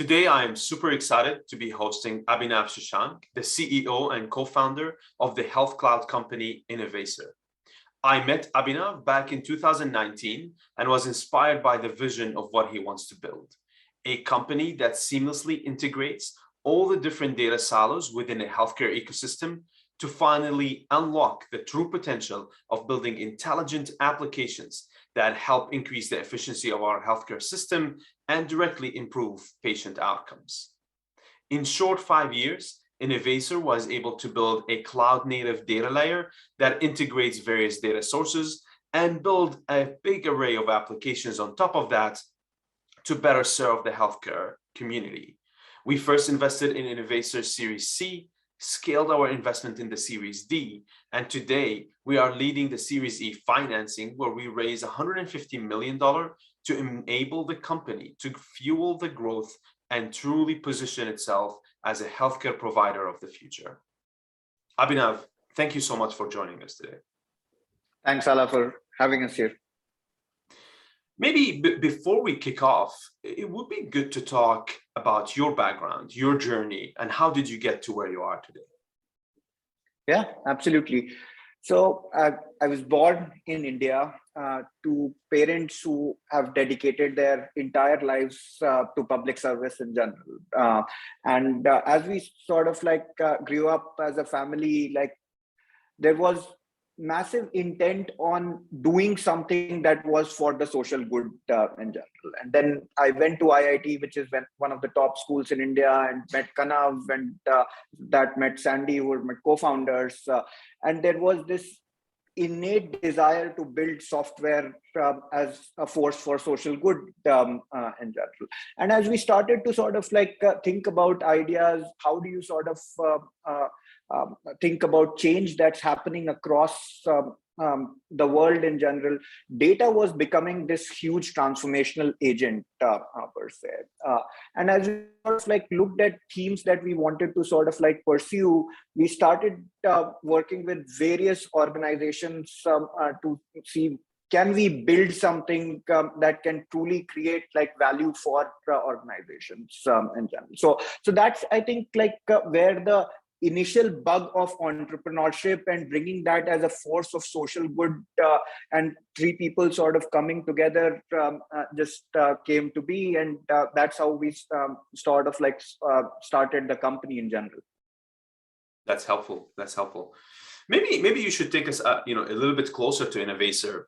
Today, I am super excited to be hosting Abhinav Shashank, the CEO and co-founder of the health cloud company Innovaccer. I met Abhinav back in 2019 and was inspired by the vision of what he wants to build. A company that seamlessly integrates all the different data silos within a healthcare ecosystem to finally unlock the true potential of building intelligent applications that help increase the efficiency of our healthcare system and directly improve patient outcomes. In short 5 years, Innovaccer was able to build a cloud-native data layer that integrates various data sources and build a big array of applications on top of that to better serve the healthcare community. We first invested in Innovaccer Series C, scaled our investment in the Series D, and today we are leading the Series E financing, where we raise $150 million to enable the company to fuel the growth and truly position itself as a healthcare provider of the future. Abhinav, thank you so much for joining us today. Thanks, Alaa, for having us here. Maybe before we kick off, it would be good to talk about your background, your journey, and how did you get to where you are today? Yeah, absolutely. So I was born in India to parents who have dedicated their entire lives to public service in general. And as we sort of grew up as a family, there was massive intent on doing something that was for the social good in general. And then I went to IIT, which is one of the top schools in India, and met Kanav, and that met Sandy, who were my co-founders. And there was this innate desire to build software as a force for social good in general. And as we started to sort of think about ideas, how do you sort of think about change that's happening across the world in general, data was becoming this huge transformational agent per se. And as we sort of looked at themes that we wanted to sort of pursue, we started working with various organizations to see, can we build something that can truly create value for organizations in general. So that's, I think, where the initial bug of entrepreneurship and bringing that as a force of social good and three people sort of coming together just came to be, and that's how we started the company in general. That's helpful. That's helpful. Maybe you should take us a little bit closer to Innovaccer.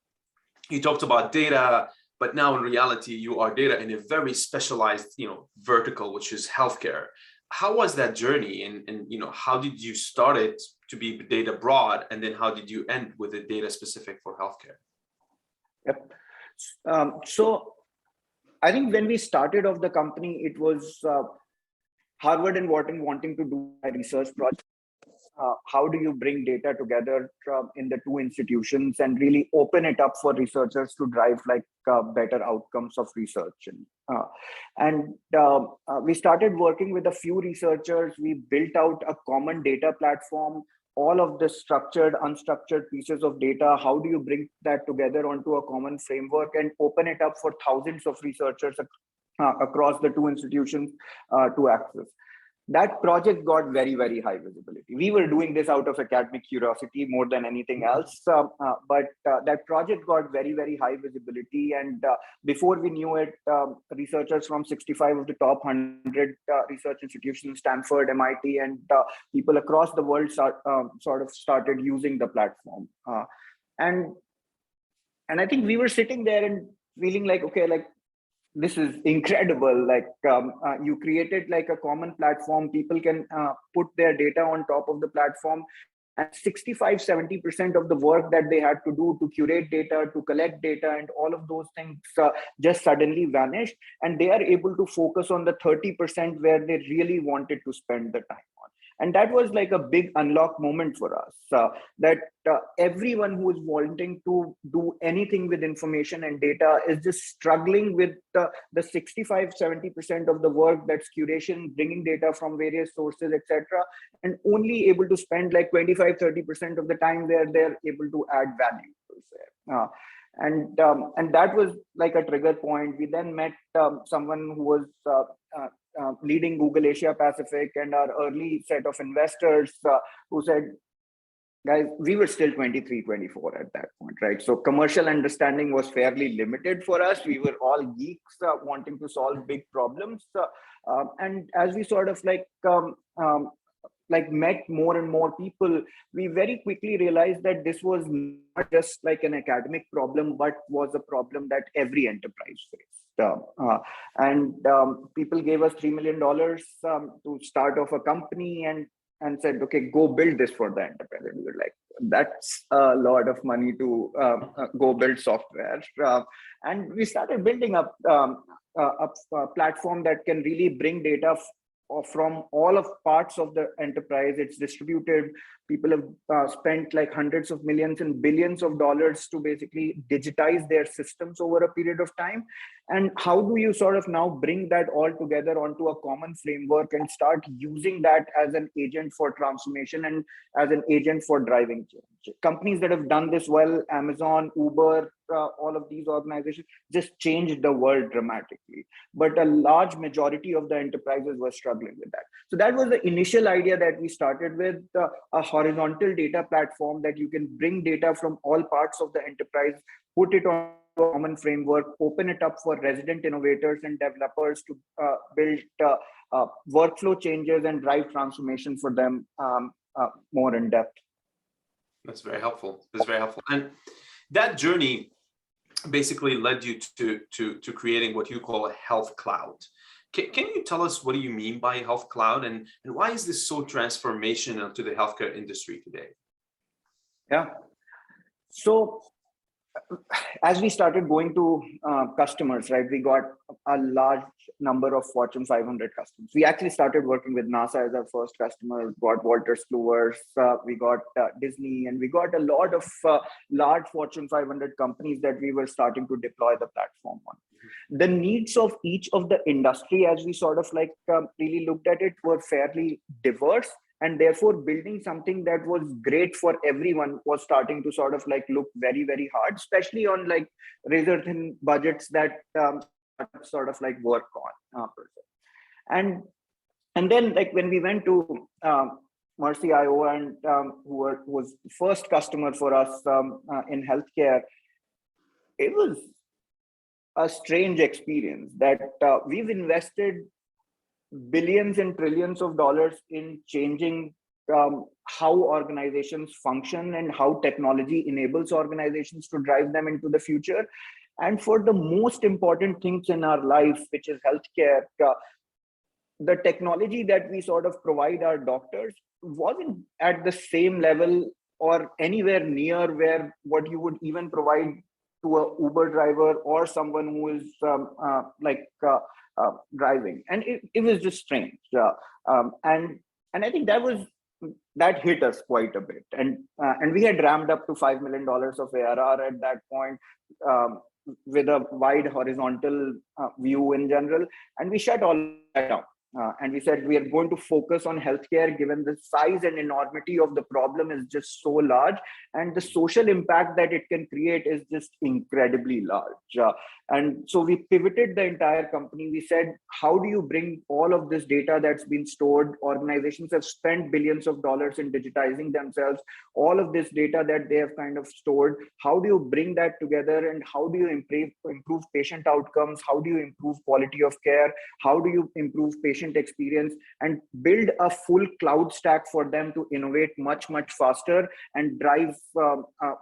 You talked about data, but now in reality you are data in a very specialized vertical, which is healthcare. How was that journey, and how did you start it to be data broad, and then how did you end with a data specific for healthcare? Yep. So I think when we started off the company, it was Harvard and Wharton wanting to do a research project. How do you bring data together in the two institutions and really open it up for researchers to drive better outcomes of research? And we started working with a few researchers. We built out a common data platform, all of the structured, unstructured pieces of data. How do you bring that together onto a common framework and open it up for thousands of researchers across the two institutions to access? That project got very, very high visibility. We were doing this out of academic curiosity more than anything else, but that project got very, very high visibility. And before we knew it, researchers from 65 of the top 100 research institutions, Stanford, MIT, and people across the world sort of started using the platform. And I think we were sitting there and feeling okay, this is incredible. You created a common platform. People can put their data on top of the platform, and 65-70% of the work that they had to do to curate data, to collect data, and all of those things just suddenly vanished, and they are able to focus on the 30% where they really wanted to spend the time on. And that was a big unlock moment for us, that everyone who is wanting to do anything with information and data is just struggling with the 65-70% of the work that's curation, bringing data from various sources, etc., and only able to spend 25-30% of the time where they're able to add value. And that was a trigger point. We then met someone who was leading Google Asia Pacific and our early set of investors who said, guys, we were still 23, 24 at that point, right? So commercial understanding was fairly limited for us. We were all geeks wanting to solve big problems. And as we sort of met more and more people, we very quickly realized that this was not just like an academic problem, but was a problem that every enterprise faced. People gave us $3 million to start off a company and said, okay, go build this for the enterprise. And we were like, that's a lot of money to go build software. And we started building up a platform that can really bring data from all of parts of the enterprise. It's distributed. People have spent like hundreds of millions and billions of dollars to basically digitize their systems over a period of time. And how do you sort of now bring that all together onto a common framework and start using that as an agent for transformation and as an agent for driving change? Companies that have done this well, Amazon, Uber, all of these organizations just changed the world dramatically. But a large majority of the enterprises were struggling with that. So that was the initial idea that we started with, a horizontal data platform that you can bring data from all parts of the enterprise, put it on a common framework, open it up for resident innovators and developers to build workflow changes and drive transformation for them more in depth. That's very helpful. That's very helpful. And that journey basically led you to creating what you call a health cloud. Can you tell us what do you mean by health cloud, and why is this so transformational to the healthcare industry today? Yeah. So as we started going to customers, right, we got a large number of Fortune 500 customers. We actually started working with NASA as our first customer, got Walters Kluwer, we got Disney, and we got a lot of large Fortune 500 companies that we were starting to deploy the platform on. The needs of each of the industry, as we sort of really looked at it, were fairly diverse. And therefore, building something that was great for everyone was starting to sort of look very, very hard, especially on razor thin budgets that sort of work on. And then when we went to Mercy.io and who was the first customer for us in healthcare, it was a strange experience that we've invested billions and trillions of dollars in changing how organizations function and how technology enables organizations to drive them into the future. And for the most important things in our life, which is healthcare, the technology that we sort of provide our doctors wasn't at the same level or anywhere near where what you would even provide to a Uber driver or someone who is driving. And it was just strange. And I think that hit us quite a bit. And we had ramped up to $5 million of ARR at that point with a wide horizontal view in general. And we shut all that down. And we said, we are going to focus on healthcare, given the size and enormity of the problem is just so large. And the social impact that it can create is just incredibly large. And so we pivoted the entire company. We said, how do you bring all of this data that's been stored? Organizations have spent billions of dollars in digitizing themselves. All of this data that they have kind of stored, how do you bring that together? And how do you improve patient outcomes? How do you improve quality of care? How do you improve patient experience and build a full cloud stack for them to innovate much, much faster and drive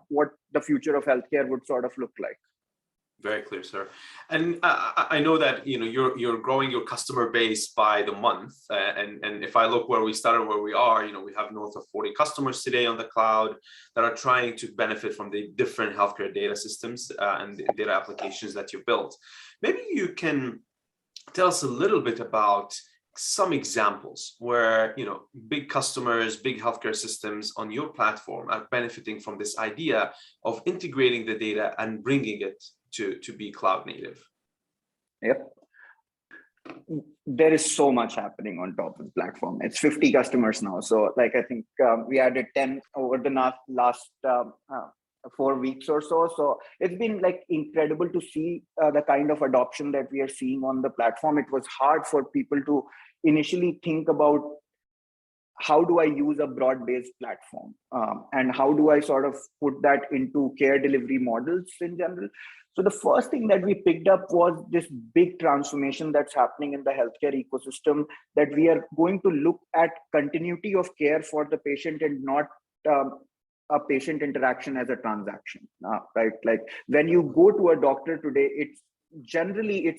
what the future of healthcare would sort of look like? Very clear, sir. And I know that you're growing your customer base by the month. And if I look where we started, where we are, we have north of 40 customers today on the cloud that are trying to benefit from the different healthcare data systems and the data applications that you built. Maybe you can tell us a little bit about some examples where big customers, big healthcare systems on your platform are benefiting from this idea of integrating the data and bringing it to be cloud native. Yep. There is so much happening on top of the platform. It's 50 customers now. So I think we added 10 over the last 4 weeks or so. So it's been like incredible to see the kind of adoption that we are seeing on the platform. It was hard for people to initially think about how do I use a broad-based platform, and how do I sort of put that into care delivery models in general. So the first thing that we picked up was this big transformation that's happening in the healthcare ecosystem, that we are going to look at continuity of care for the patient and not a patient interaction as a transaction, right? Like when you go to a doctor today, it's generally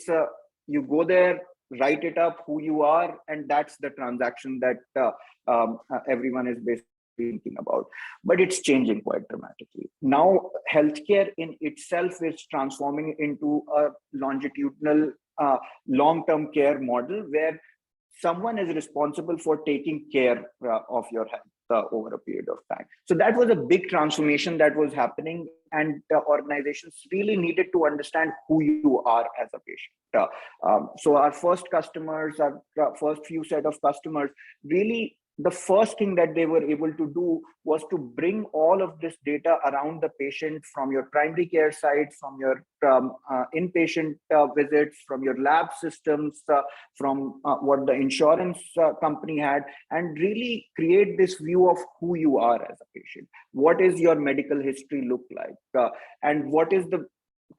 you go there, write it up who you are, and that's the transaction that everyone is basically thinking about. But it's changing quite dramatically. Now, healthcare in itself is transforming into a longitudinal, long-term care model where someone is responsible for taking care of your health over a period of time. So that was a big transformation that was happening, and organizations really needed to understand who you are as a patient. So our first customers, our first few set of customers, really the first thing that they were able to do was to bring all of this data around the patient from your primary care side, from your inpatient visits, from your lab systems, from what the insurance company had, and really create this view of who you are as a patient. What is your medical history look like? And what is the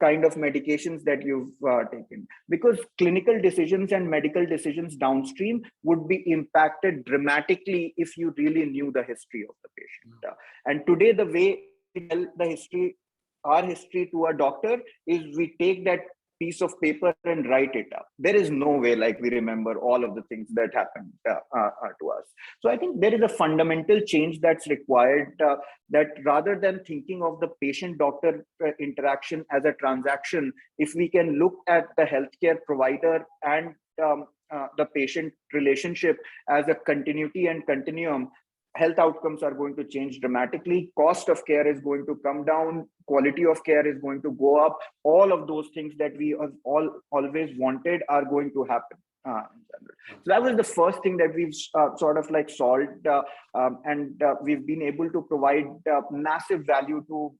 kind of medications that you've taken, because clinical decisions and medical decisions downstream would be impacted dramatically if you really knew the history of the patient. And today, the way we tell our history to a doctor is we take that piece of paper and write it up. There is no way like we remember all of the things that happened to us. So I think there is a fundamental change that's required, that rather than thinking of the patient-doctor interaction as a transaction, if we can look at the healthcare provider and the patient relationship as a continuity and continuum, health outcomes are going to change dramatically. Cost of care is going to come down. Quality of care is going to go up. All of those things that we have always wanted are going to happen. So that was the first thing that we've sort of like solved, and we've been able to provide massive value to.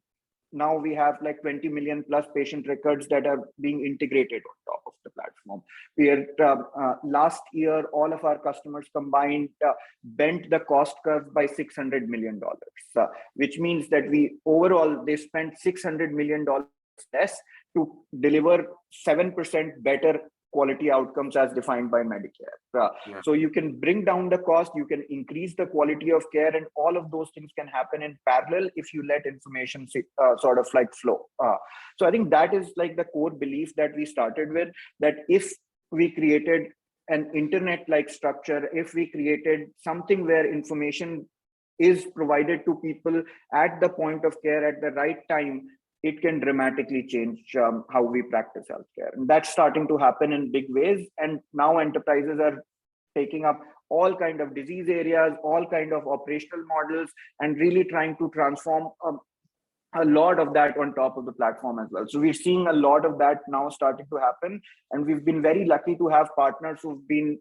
Now we have like 20 million plus patient records that are being integrated on top of the platform. We are, last year, all of our customers combined bent the cost curve by $600 million, which means that they spent $600 million less to deliver 7% better quality outcomes as defined by Medicare. So you can bring down the cost, you can increase the quality of care, and all of those things can happen in parallel if you let information sort of like flow. So I think that is like the core belief that we started with, that if we created an internet-like structure, if we created something where information is provided to people at the point of care at the right time, it can dramatically change how we practice healthcare. And that's starting to happen in big ways. And now enterprises are taking up all kind of disease areas, all kind of operational models, and really trying to transform a lot of that on top of the platform as well. So we're seeing a lot of that now starting to happen. And we've been very lucky to have partners who've been,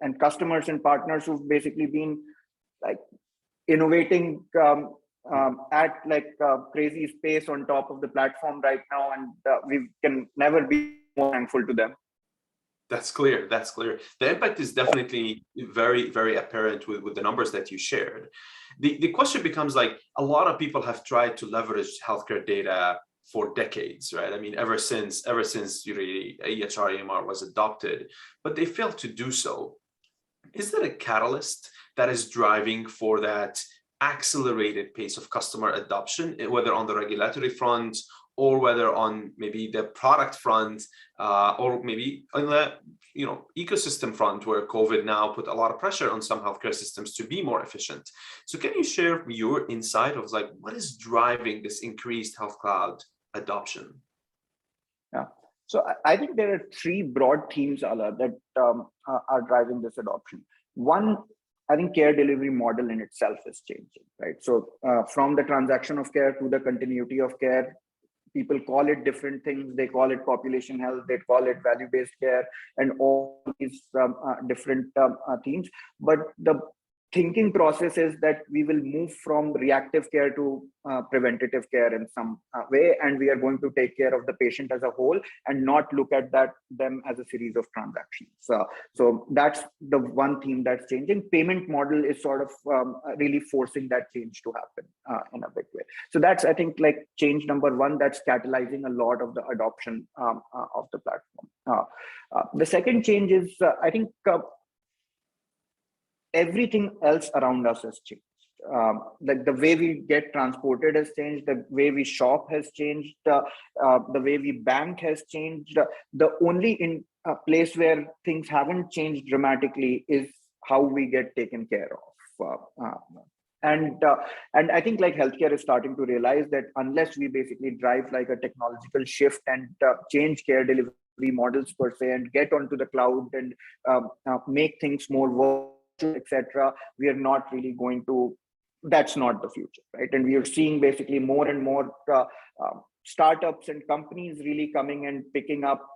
and customers and partners who've basically been like innovating at like crazy space on top of the platform right now, and we can never be more thankful to them. That's clear. That's clear. The impact is definitely very, very apparent with the numbers that you shared. The question becomes like, a lot of people have tried to leverage healthcare data for decades, right? I mean, ever since really EHR EMR was adopted, but they failed to do so. Is there a catalyst that is driving for that accelerated pace of customer adoption, whether on the regulatory front or whether on maybe the product front, or maybe on the ecosystem front, where COVID now put a lot of pressure on some healthcare systems to be more efficient? So can you share your insight of like what is driving this increased health cloud adoption? Yeah. So I think there are three broad themes, Alaa, that are driving this adoption. One, I think care delivery model in itself is changing, right? So from the transaction of care to the continuity of care, people call it different things. They call it population health, they call it value-based care, and all these different themes. But the thinking process is that we will move from reactive care to preventative care in some way, and we are going to take care of the patient as a whole and not look at them as a series of transactions. So that's the one theme that's changing. Payment model is sort of really forcing that change to happen in a big way. So that's, I think, like change number one that's catalyzing a lot of the adoption of the platform. The second change is, I think, everything else around us has changed. Like the way we get transported has changed, the way we shop has changed, the way we bank has changed. The only place where things haven't changed dramatically is how we get taken care of. And I think like healthcare is starting to realize that unless we basically drive like a technological shift and change care delivery models per se and get onto the cloud and make things more virtual, etc., we are not really going to. That's not the future, right? And we are seeing basically more and more startups and companies really coming and picking up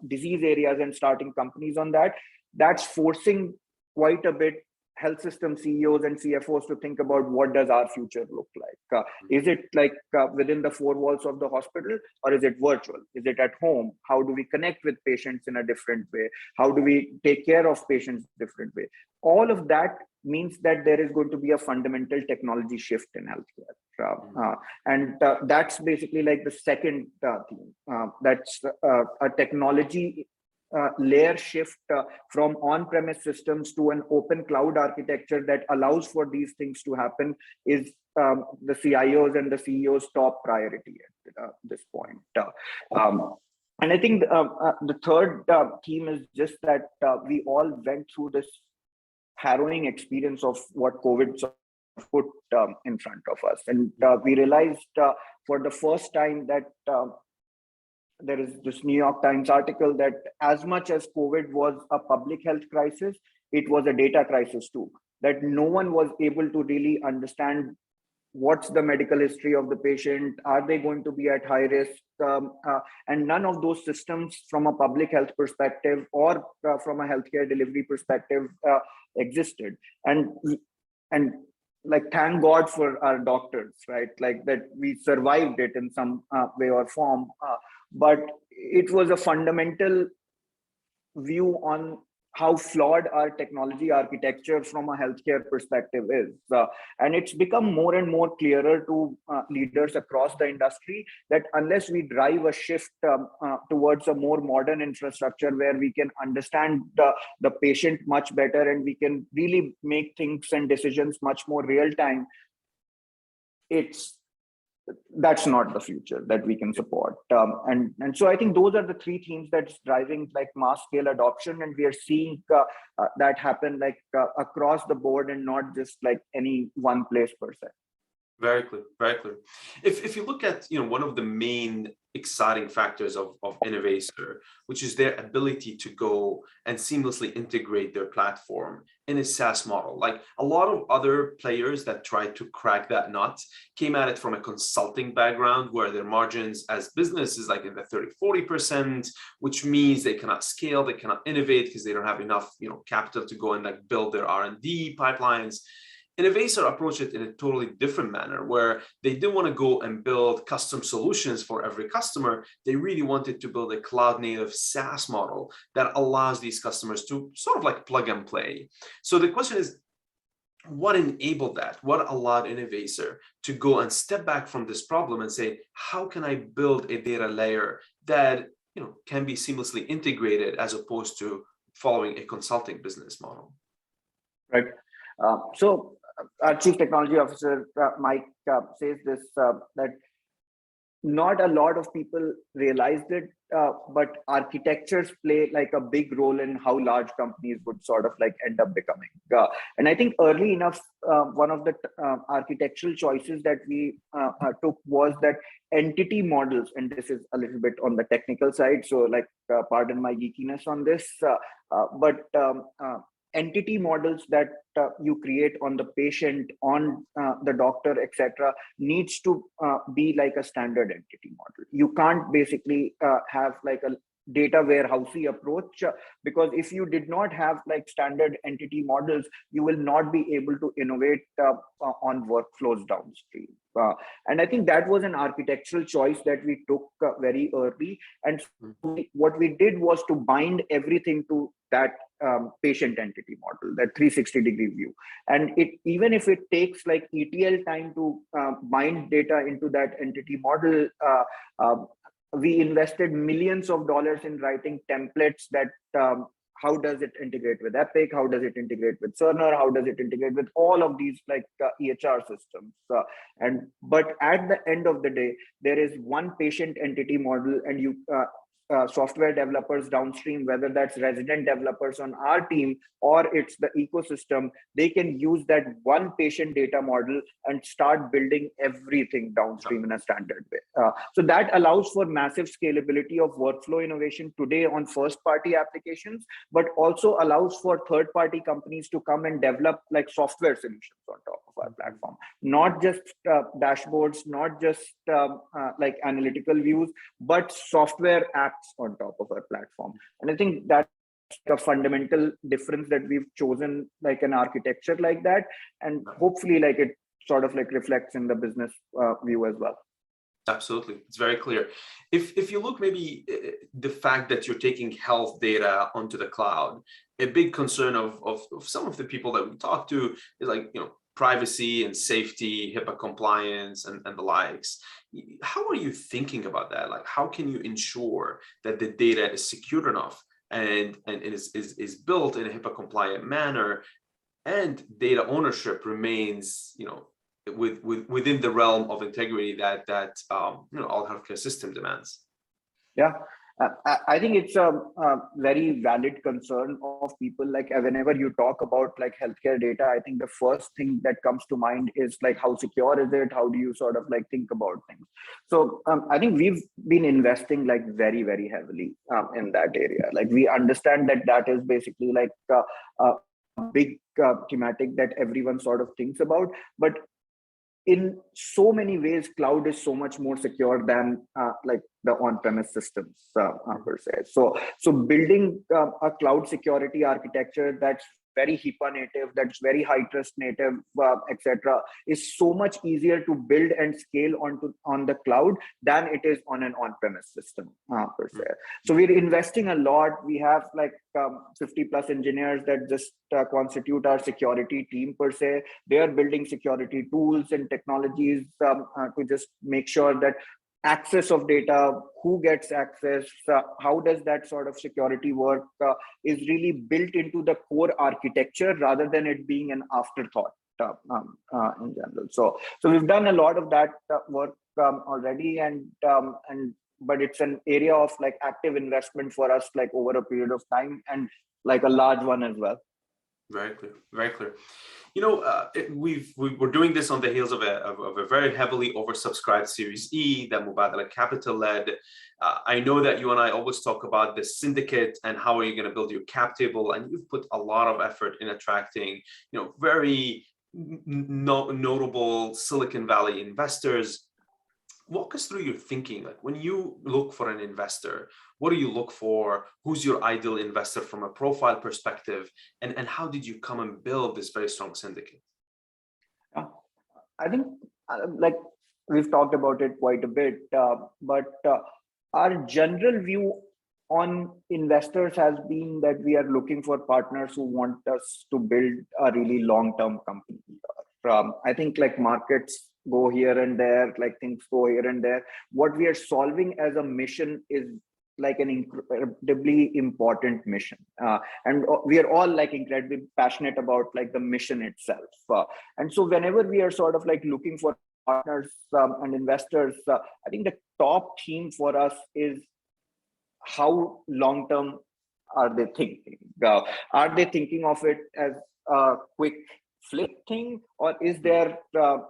disease areas and starting companies on that. That's forcing quite a bit health system CEOs and CFOs to think about what does our future look like. Is it like within the four walls of the hospital, or is it virtual? Is it at home? How do we connect with patients in a different way? How do we take care of patients different way? All of that means that there is going to be a fundamental technology shift in healthcare. And that's basically like the second theme. That's a technology layer shift from on-premise systems to an open cloud architecture that allows for these things to happen is the CIOs and the CEOs' top priority at this point. And I think the third theme is just that we all went through this harrowing experience of what COVID put in front of us. And we realized for the first time that there is this New York Times article that as much as COVID was a public health crisis, it was a data crisis too, that no one was able to really understand what's the medical history of the patient, are they going to be at high risk, and none of those systems from a public health perspective or from a healthcare delivery perspective existed. And like, thank God for our doctors, right? Like that we survived it in some way or form. But it was a fundamental view on how flawed our technology architecture from a healthcare perspective is. And it's become more and more clearer to leaders across the industry that unless we drive a shift towards a more modern infrastructure where we can understand the patient much better and we can really make things and decisions much more real time, that's not the future that we can support. And so I think those are the three themes that's driving like mass scale adoption. And we are seeing that happen like across the board and not just like any one place per se. Very clear, very clear. If you look at, one of the main exciting factors of Innovaccer, which is their ability to go and seamlessly integrate their platform in a SaaS model. Like a lot of other players that tried to crack that nut came at it from a consulting background where their margins as business is like in the 30-40%, which means they cannot scale, they cannot innovate because they don't have enough capital to go and like build their R&D pipelines. Innovaccer approached it in a totally different manner where they didn't want to go and build custom solutions for every customer. They really wanted to build a cloud native SaaS model that allows these customers to sort of like plug and play. So the question is, what enabled that? What allowed Innovaccer to go and step back from this problem and say, how can I build a data layer that can be seamlessly integrated as opposed to following a consulting business model? Right. So our Chief Technology Officer, Mike, says this, that not a lot of people realized it, but architectures play like a big role in how large companies would sort of like end up becoming. And I think early enough, one of the architectural choices that we took was that entity models, and this is a little bit on the technical side, so like pardon my geekiness on this, but entity models that you create on the patient, on the doctor, etc., needs to be like a standard entity model. You can't basically have like a data warehousey approach, because if you did not have like standard entity models, you will not be able to innovate on workflows downstream. And I think that was an architectural choice that we took very early. And what we did was to bind everything to that patient entity model, that 360-degree view. And even if it takes like ETL time to bind data into that entity model, we invested millions of dollars in writing templates that how does it integrate with Epic? How does it integrate with Cerner? How does it integrate with all of these like EHR systems? But at the end of the day, there is one patient entity model, and you software developers downstream, whether that's resident developers on our team or it's the ecosystem, they can use that one patient data model and start building everything downstream in a standard way. So that allows for massive scalability of workflow innovation today on first-party applications, but also allows for third-party companies to come and develop like software solutions on top of our platform, not just dashboards, not just like analytical views, but software apps on top of our platform. And I think that's a fundamental difference, that we've chosen like an architecture like that, and hopefully like it sort of like reflects in the business view as well. Absolutely, it's very clear. If you look, maybe the fact that you're taking health data onto the cloud, a big concern of some of the people that we talk to is like, privacy and safety, HIPAA compliance, and the likes. How are you thinking about that? Like, how can you ensure that the data is secure enough and is built in a HIPAA compliant manner, and data ownership remains, within the realm of integrity that all healthcare system demands? Yeah. I think it's a very valid concern of people. Like whenever you talk about like healthcare data, I think the first thing that comes to mind is like, how secure is it? How do you sort of like think about things? So I think we've been investing like very, very heavily in that area. Like we understand that is basically like a big thematic that everyone sort of thinks about, but in so many ways, cloud is so much more secure than like the on-premise systems per se. So building a cloud security architecture that's very HIPAA native, that's very high trust native, etc., is so much easier to build and scale on the cloud than it is on an on-premise system per se. So we're investing a lot. We have like 50 plus engineers that just constitute our security team per se. They are building security tools and technologies to just make sure that access of data, who gets access, how does that sort of security work, is really built into the core architecture rather than it being an afterthought in general. So we've done a lot of that work already, but it's an area of like active investment for us, like over a period of time, and like a large one as well. Very clear, very clear. We're doing this on the heels of a very heavily oversubscribed Series E that Mubadala Capital led. I know that you and I always talk about the syndicate and how are you going to build your cap table, and you've put a lot of effort in attracting, very notable Silicon Valley investors. Walk us through your thinking. Like when you look for an investor, what do you look for? Who's your ideal investor from a profile perspective? And how did you come and build this very strong syndicate? I think like we've talked about it quite a bit, but our general view on investors has been that we are looking for partners who want us to build a really long-term company. I think like markets go here and there, like things go here and there. What we are solving as a mission is like an incredibly important mission. And we are all like incredibly passionate about like the mission itself. And so whenever we are sort of like looking for partners and investors, I think the top theme for us is how long-term are they thinking? Are they thinking of it as a quick flip thing, or is there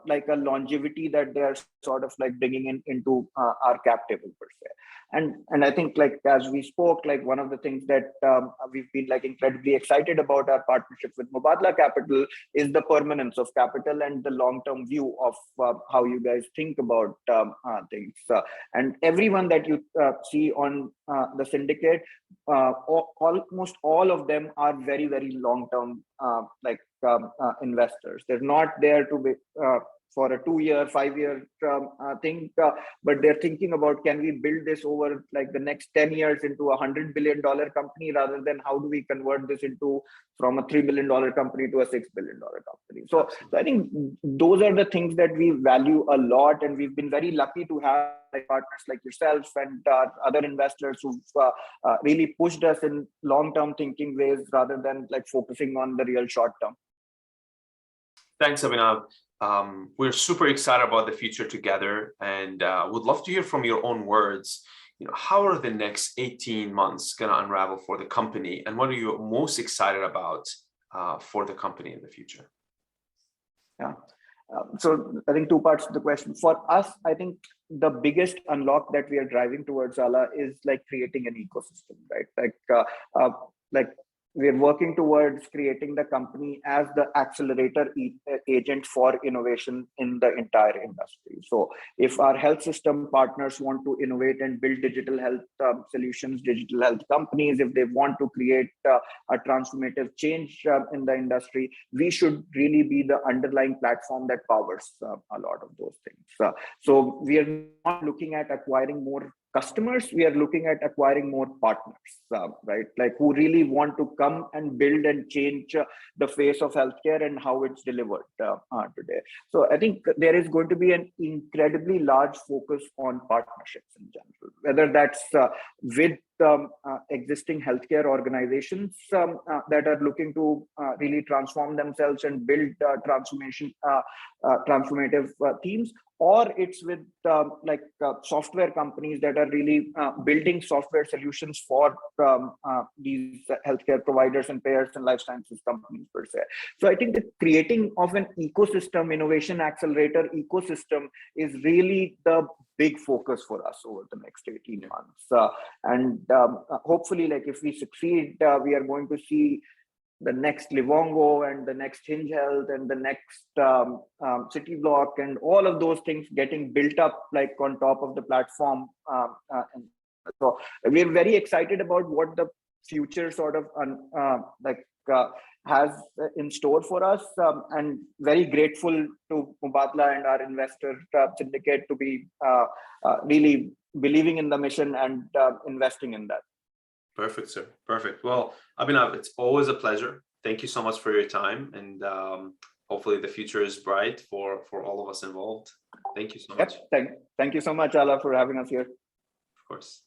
like a longevity that they are sort of like bringing into our cap table per se? And I think, like, as we spoke, like, one of the things that we've been like incredibly excited about our partnership with Mubadala Capital is the permanence of capital and the long-term view of how you guys think about things. And everyone that you see on the syndicate, almost all of them are very, very long-term investors. They're not there to be for a 2-year, 5-year thing, but they're thinking about, can we build this over like the next 10 years into a $100 billion company, rather than how do we convert this into from a $3 billion company to a $6 billion company. So I think those are the things that we value a lot, and we've been very lucky to have like partners like yourself and other investors who've really pushed us in long-term thinking ways rather than like focusing on the real short term. Thanks, Abhinav. We're super excited about the future together, and would love to hear from your own words. How are the next 18 months going to unravel for the company, and what are you most excited about for the company in the future? Yeah. So I think 2 parts to the question. For us, I think the biggest unlock that we are driving towards, Alaa, is like creating an ecosystem, right? Like we're working towards creating the company as the accelerator agent for innovation in the entire industry. So if our health system partners want to innovate and build digital health solutions, digital health companies, if they want to create a transformative change in the industry, we should really be the underlying platform that powers a lot of those things. So we are not looking at acquiring more customers, we are looking at acquiring more partners, right? Like who really want to come and build and change the face of healthcare and how it's delivered today. So I think there is going to be an incredibly large focus on partnerships in general, whether that's with existing healthcare organizations that are looking to really transform themselves and build transformative teams, or it's with software companies that are really building software solutions for these healthcare providers and payers and life sciences companies per se. So I think the creating of an ecosystem, innovation accelerator ecosystem, is really the big focus for us over the next 18 months. And hopefully, like if we succeed, we are going to see the next Livongo and the next Hinge Health and the next City Block and all of those things getting built up like on top of the platform. And so we're very excited about what the future sort of has in store for us, and very grateful to Mubadala and our investor syndicate to be really believing in the mission and investing in that. Perfect, sir. Perfect. Well, Abhinav, it's always a pleasure. Thank you so much for your time, and hopefully the future is bright for all of us involved. Thank you so much. Thank you so much, Alaa, for having us here. Of course.